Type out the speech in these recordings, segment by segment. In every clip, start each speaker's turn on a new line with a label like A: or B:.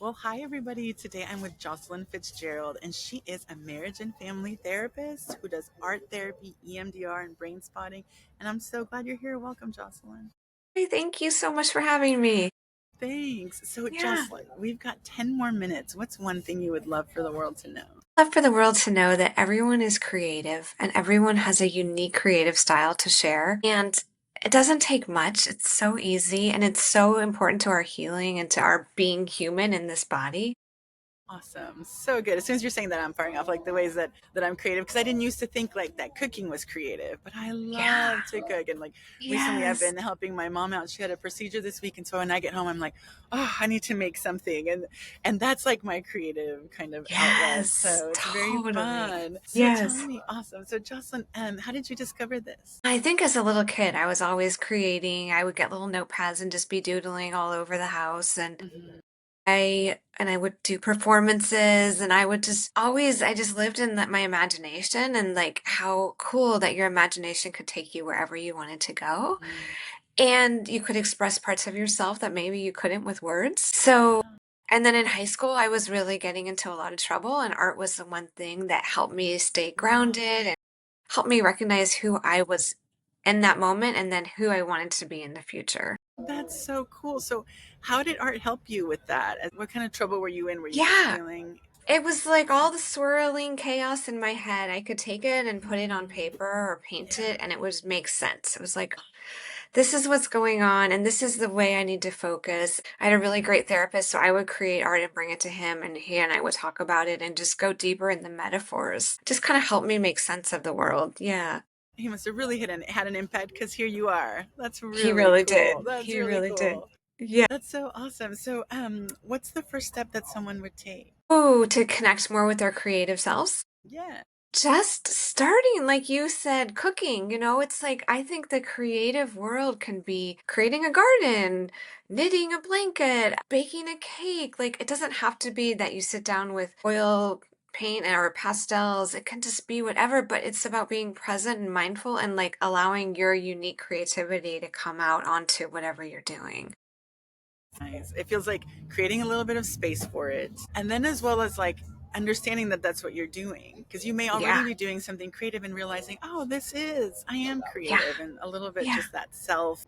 A: Well, hi everybody. Today I'm with Jocelyn Fitzgerald, and she is a marriage and family therapist who does art therapy, EMDR, and brain spotting. And I'm so glad you're here. Welcome, Jocelyn.
B: Hey, thank you so much for having me.
A: Thanks. So,
B: Yeah.
A: Jocelyn, we've got 10 more minutes. What's one thing you would love for the world to know?
B: I'd love for the world to know that everyone is creative and everyone has a unique creative style to share. And it doesn't take much. It's so easy and it's so important to our healing and to our being human in this body.
A: Awesome. So good. As soon as you're saying that, I'm firing off like the ways that I'm creative because I didn't used to think like that cooking was creative, but I
B: Yeah.
A: love to cook. And like recently I've
B: Yes.
A: been helping my mom out. She had a procedure this week. And so when I get home, I'm like, oh, I need to make something. And that's like my creative kind of outlet.
B: Yes.
A: So it's very
B: Totally.
A: fun. So tell
B: Yes.
A: me, awesome. So Jocelyn, how did you discover this?
B: I think as a little kid, I was always creating. I would get little notepads and just be doodling all over the house. And
A: Mhm.
B: I would do performances and I would just always I just lived in my imagination and like how cool that your imagination could take you wherever you wanted to go.
A: Mhm.
B: And you could express parts of yourself that maybe you couldn't with words. So
A: Yeah.
B: and then in high school, I was really getting into a lot of trouble, and art was the one thing that helped me stay
A: Wow.
B: grounded and helped me recognize who I was in that moment and then who I wanted to be in the future.
A: That's so cool. So how did art help you with that? What kind of trouble were you in? Were you just
B: Yeah,
A: feeling
B: it was like all the swirling chaos in my head. I could take it and put it on paper or paint
A: yeah.
B: it, and it would make sense. It was like, this is what's going on, and this is the way I need to focus. I had a really great therapist, so I would create art and bring it to him, and he and I would talk about it and just go deeper in the metaphors. Just kind of helped me make sense of the world. Yeah,
A: He must have really had an impact because here you are. That's
B: he
A: really
B: really
A: cool.
B: did.
A: That's
B: He
A: really
B: really did.
A: cool.
B: Yeah.
A: That's so awesome. So, what's the first step that someone would take?
B: Ooh, to connect more with our creative selves.
A: Yeah.
B: Just starting, like you said, cooking, it's like I think the creative world can be creating a garden, knitting a blanket, baking a cake. Like it doesn't have to be that you sit down with oil paint or pastels. It can just be whatever, but it's about being present and mindful and like allowing your unique creativity to come out onto whatever you're doing.
A: Nice. It feels like creating a little bit of space for it. And then, as well as like understanding that that's what you're doing, because you may
B: Yeah.
A: already be doing something creative and realizing, oh, I am
B: Yeah.
A: creative. And a little bit
B: Yeah.
A: just that self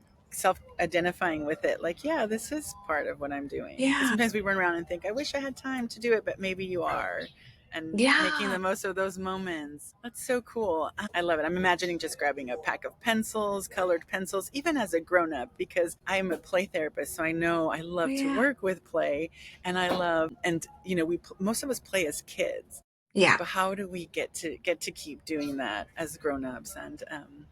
A: identifying with it. Like, yeah, this is part of what I'm doing. Because
B: Yeah.
A: sometimes we run around and think, I wish I had time to do it, but maybe you are. And making
B: Yeah.
A: the most of those moments. That's so cool. I love it. I'm imagining just grabbing a pack of pencils, colored pencils, even as a grown up, because I am a play therapist. So I know I love to
B: Yeah.
A: work with play. And most of us play as kids.
B: Yeah.
A: But how do we get to keep doing that as grown-ups and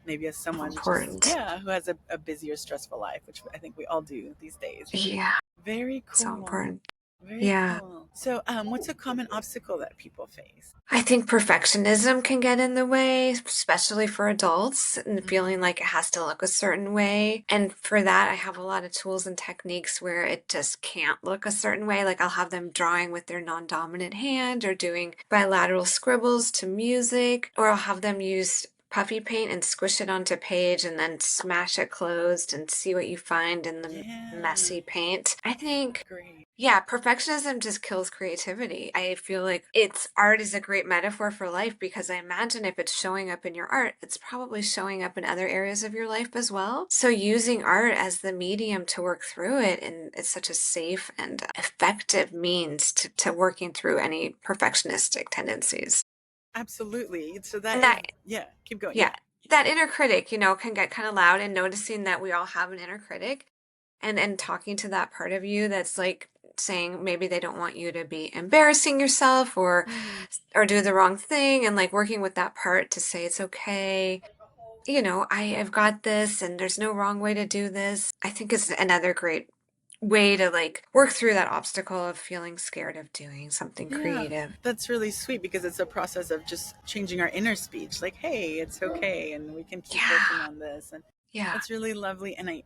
A: maybe as
B: So
A: someone just,
B: important.
A: yeah, who has a busy or stressful life, which I think we all do these days.
B: Yeah.
A: Very
B: So
A: cool.
B: important.
A: Very
B: Yeah.
A: cool. So, what's a common obstacle that people face?
B: I think perfectionism can get in the way, especially for adults, and feeling
A: Mm,
B: like it has to look a certain way. And for that, I have a lot of tools and techniques where it just can't look a certain way. Like I'll have them drawing with their non-dominant hand or doing bilateral scribbles to music, or I'll have them use puffy paint and squish it onto page and then smash it closed and see what you find in the
A: yeah,
B: messy paint. I think
A: great.
B: yeah, perfectionism just kills creativity. I feel like it's art is a great metaphor for life because I imagine if it's showing up in your art, it's probably showing up in other areas of your life as well. So using art as the medium to work through it, and it's such a safe and effective means to working through any perfectionistic tendencies.
A: Absolutely. So that
B: And
A: is,
B: that,
A: yeah, keep going.
B: yeah,
A: Yeah.
B: that inner critic, can get kind of loud and noticing that we all have an inner critic and talking to that part of you that's like saying maybe they don't want you to be embarrassing yourself
A: Mhm.
B: or do the wrong thing and like working with that part to say it's okay. I've got this and there's no wrong way to do this. I think is another great way to like work through that obstacle of feeling scared of doing something
A: Yeah,
B: creative.
A: that's really sweet because it's a process of just changing our inner speech. Like, hey, it's okay, and we can keep working
B: Yeah.
A: on this. And
B: Yeah.
A: that's really lovely. And I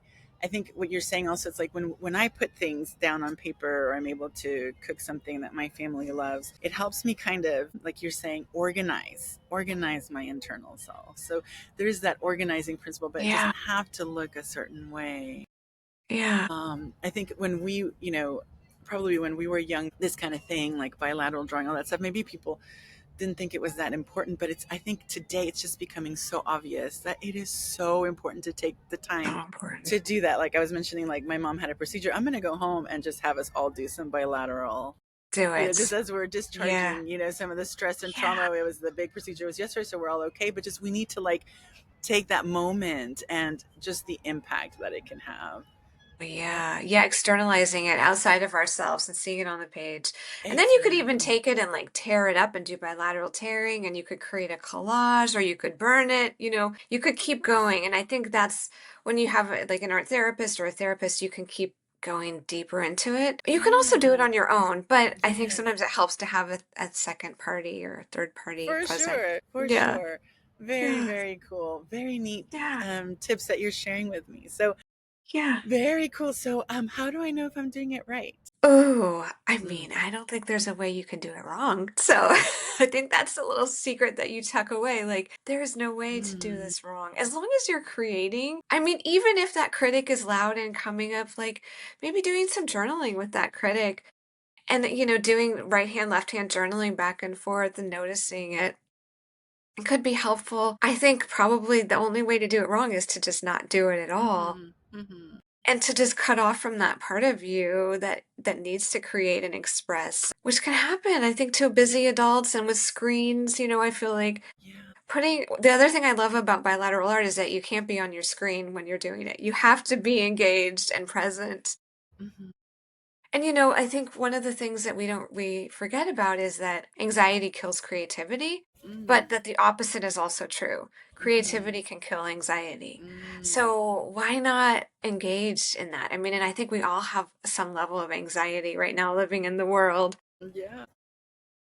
A: think what you're saying also, it's like when I put things down on paper or I'm able to cook something that my family loves, it helps me kind of, like you're saying, organize my internal self. So there's that organizing principle, but it
B: Yeah.
A: doesn't have to look a certain way.
B: Yeah.
A: I think when we, probably when we were young, this kind of thing, like bilateral drawing, all that stuff, maybe people didn't think it was that important, but I think today it's just becoming so obvious that it is so important to take the
B: So
A: time
B: important.
A: to do that. Like I was mentioning, like my mom had a procedure. I'm going to go home and just have us all do some bilateral,
B: Do
A: just
B: it.
A: as we're
B: Yeah.
A: discharging, some of the stress and
B: Yeah.
A: trauma. It was the big procedure was yesterday, so we're all okay. But just we need to like take that moment and just the impact that it can have. Yeah,
B: Yeah, yeah, externalizing it outside of ourselves and seeing it on the page. And then you could even
A: exactly.
B: take it and like tear it up and do bilateral tearing, and you could create a collage or you could burn it, you could keep going. And I think that's when you have like an art therapist or a therapist, you can keep going deeper into it. You can also do it
A: Yeah.
B: on your own, but I think
A: Yes.
B: sometimes it helps to have a second party or a third party
A: For
B: present.
A: sure. For
B: Yeah,
A: sure. Very,
B: yeah,
A: very cool. Very neat
B: yeah,
A: tips that you're sharing with me. So
B: yeah.
A: very cool. So how do I know if I'm doing it right?
B: Oh, I mean,
A: Mm.
B: I don't think there's a way you can do it wrong. So I think that's a little secret that you tuck away. Like, there's no way to do
A: Mm.
B: this wrong. As long as you're creating, I mean, even if that critic is loud and coming up, like maybe doing some journaling with that critic and, doing right hand, left hand journaling back and forth and noticing it. It could be helpful. I think probably the only way to do it wrong is to just not do it at all.
A: Mm-hmm. Mm-hmm.
B: And to just cut off from that part of you that needs to create and express, which can happen, I think, to busy adults and with screens. I feel like
A: Yeah.
B: putting the other thing I love about bilateral art is that you can't be on your screen when you're doing it. You have to be engaged and present.
A: Mm-hmm.
B: And I think one of the things that we forget about is that anxiety kills creativity,
A: Mm.
B: but that the opposite is also true.
A: Mm-hmm.
B: Creativity can kill anxiety.
A: Mm.
B: So why not engage in that? I mean, and I think we all have some level of anxiety right now living in the world.
A: Yeah.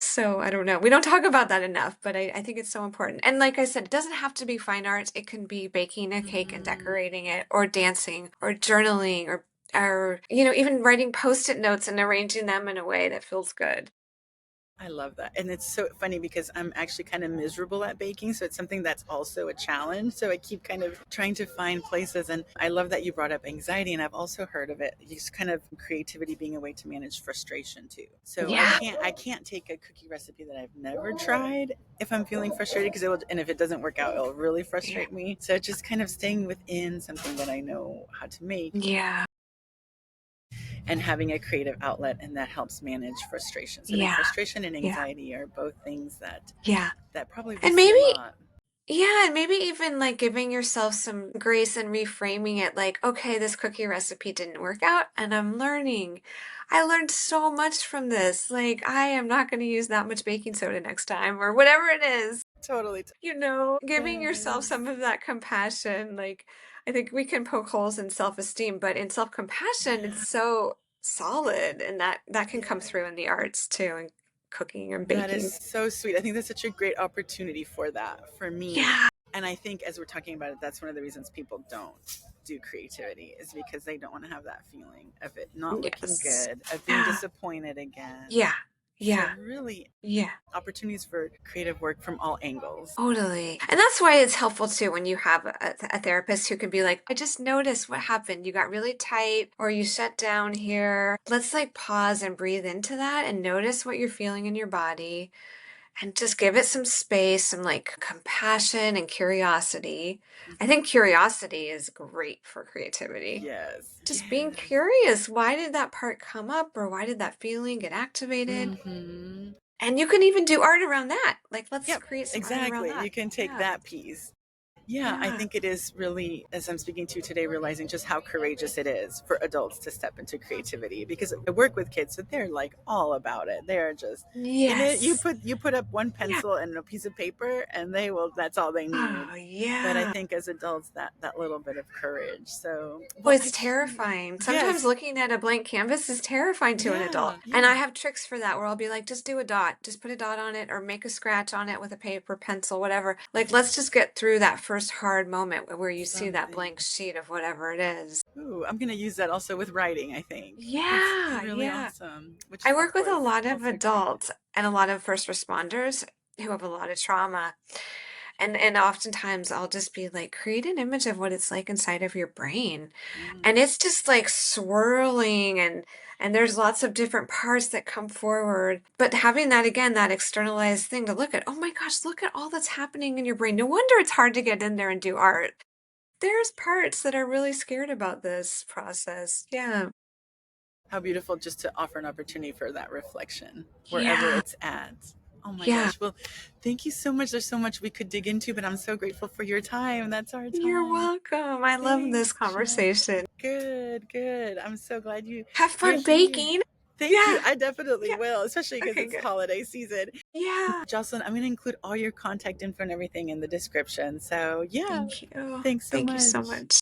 B: So I don't know. We don't talk about that enough, but I think it's so important. And like I said, it doesn't have to be fine arts. It can be baking a cake and
A: Mm-hmm.
B: decorating it, or dancing, or journaling, or even writing post-it notes and arranging them in a way that feels good.
A: I love that. And it's so funny because I'm actually kind of miserable at baking. So it's something that's also a challenge. So I keep kind of trying to find places. And I love that you brought up anxiety. And I've also heard of it, just kind of creativity being a way to manage frustration too. So I
B: Yeah,
A: can't, I can't take a cookie recipe that I've never tried if I'm feeling frustrated because it will, and if it doesn't work out, it'll really
B: yeah,
A: frustrate me. So just kind of staying within something that I know how to make
B: yeah,
A: and having a creative outlet, and that helps manage frustrations. I think
B: yeah,
A: frustration and
B: yeah,
A: anxiety are both things
B: yeah.
A: that probably we
B: And
A: see a
B: maybe
A: lot.
B: Yeah, and maybe even like giving yourself some grace and reframing it like, okay, this cookie recipe didn't work out and I'm learning. I learned so much from this. Like, I am not going to use that much baking soda next time or whatever it is.
A: Totally.
B: Giving yourself
A: Yes.
B: some of that compassion. Like, I think we can poke holes in self-esteem, but in self-compassion,
A: Yeah.
B: it's so solid and that can come
A: Yeah.
B: through in the arts too, and cooking and
A: That is
B: baking.
A: so sweet. I think that's such a great opportunity for that for me.
B: Yeah.
A: And I think as we're talking about it, that's one of the reasons people don't do creativity is because they don't want to have that feeling of it not looking
B: Yes.
A: good, of being
B: Yeah.
A: disappointed again.
B: Yeah.
A: So
B: Yeah.
A: really
B: Yeah.
A: opportunities for creative work from all angles.
B: Totally. And that's why it's helpful too when you have a therapist who can be like, I just noticed what happened. You got really tight or you shut down here. Let's like pause and breathe into that and notice what you're feeling in your body and just give it some space, some like compassion and curiosity. I
A: Mhm.
B: think curiosity is great for creativity.
A: Yes.
B: Just being
A: Yes.
B: curious. Why did that part come up or why did that feeling get activated?
A: Hmm.
B: And you can even do art around that. Like, let's
A: Yep,
B: create some art around
A: exactly.
B: that.
A: You can take
B: Yeah.
A: that piece. Yeah, I
B: Yeah.
A: think it is really, as I'm speaking to you today, realizing just how courageous it is for adults to step into creativity. Because I work with kids, so they're like all about it. They're just,
B: Yes.
A: you put up one
B: Yeah.
A: pencil and a piece of paper, and they will. That's all they need.
B: Oh,
A: But I
B: yeah.
A: think as adults, that little bit of courage. So,
B: Well,
A: well, I
B: it's terrifying. Sometimes
A: yes,
B: looking at a blank canvas is terrifying to an adult.
A: yeah,
B: And I
A: yeah,
B: have tricks for that where I'll be like, just do a dot, just put a dot on it or make a scratch on it with a paper, pencil, whatever. Like, let's just get through that first hard moment where you see that
A: something.
B: blank sheet of whatever it is.
A: Ooh, I'm gonna use that also with writing. I think that's
B: Yeah.
A: really
B: Yeah.
A: awesome. Which,
B: I
A: of
B: work with a
A: course,
B: lot of
A: also creative.
B: adults and a lot of first responders who have a lot of trauma. And oftentimes I'll just be like, create an image of what it's like inside of your brain. And
A: Mm.
B: it's just like swirling and and there's lots of different parts that come forward. But having that again, that externalized thing to look at, oh my gosh, look at all that's happening in your brain. No wonder it's hard to get in there and do art. There's parts that are really scared about this process. Yeah.
A: How beautiful just to offer an opportunity for that reflection wherever
B: Yeah.
A: it's at. Oh my
B: Yeah.
A: gosh. Well, thank you so much. There's so much we could dig into, but I'm so grateful for your time. That's our
B: You're
A: time.
B: welcome. I love this
A: Thanks, Jocelyn.
B: conversation.
A: Good, good. I'm so glad
B: Have
A: you're
B: fun
A: here.
B: baking.
A: Thank you.
B: Yeah.
A: I definitely
B: Yeah.
A: will, especially because
B: Okay,
A: it's
B: good.
A: holiday season.
B: Yeah.
A: Jocelyn, I'm going to include all your contact info and everything in the description. So, yeah,
B: Thank you.
A: thanks so
B: Thank you so
A: much.
B: much.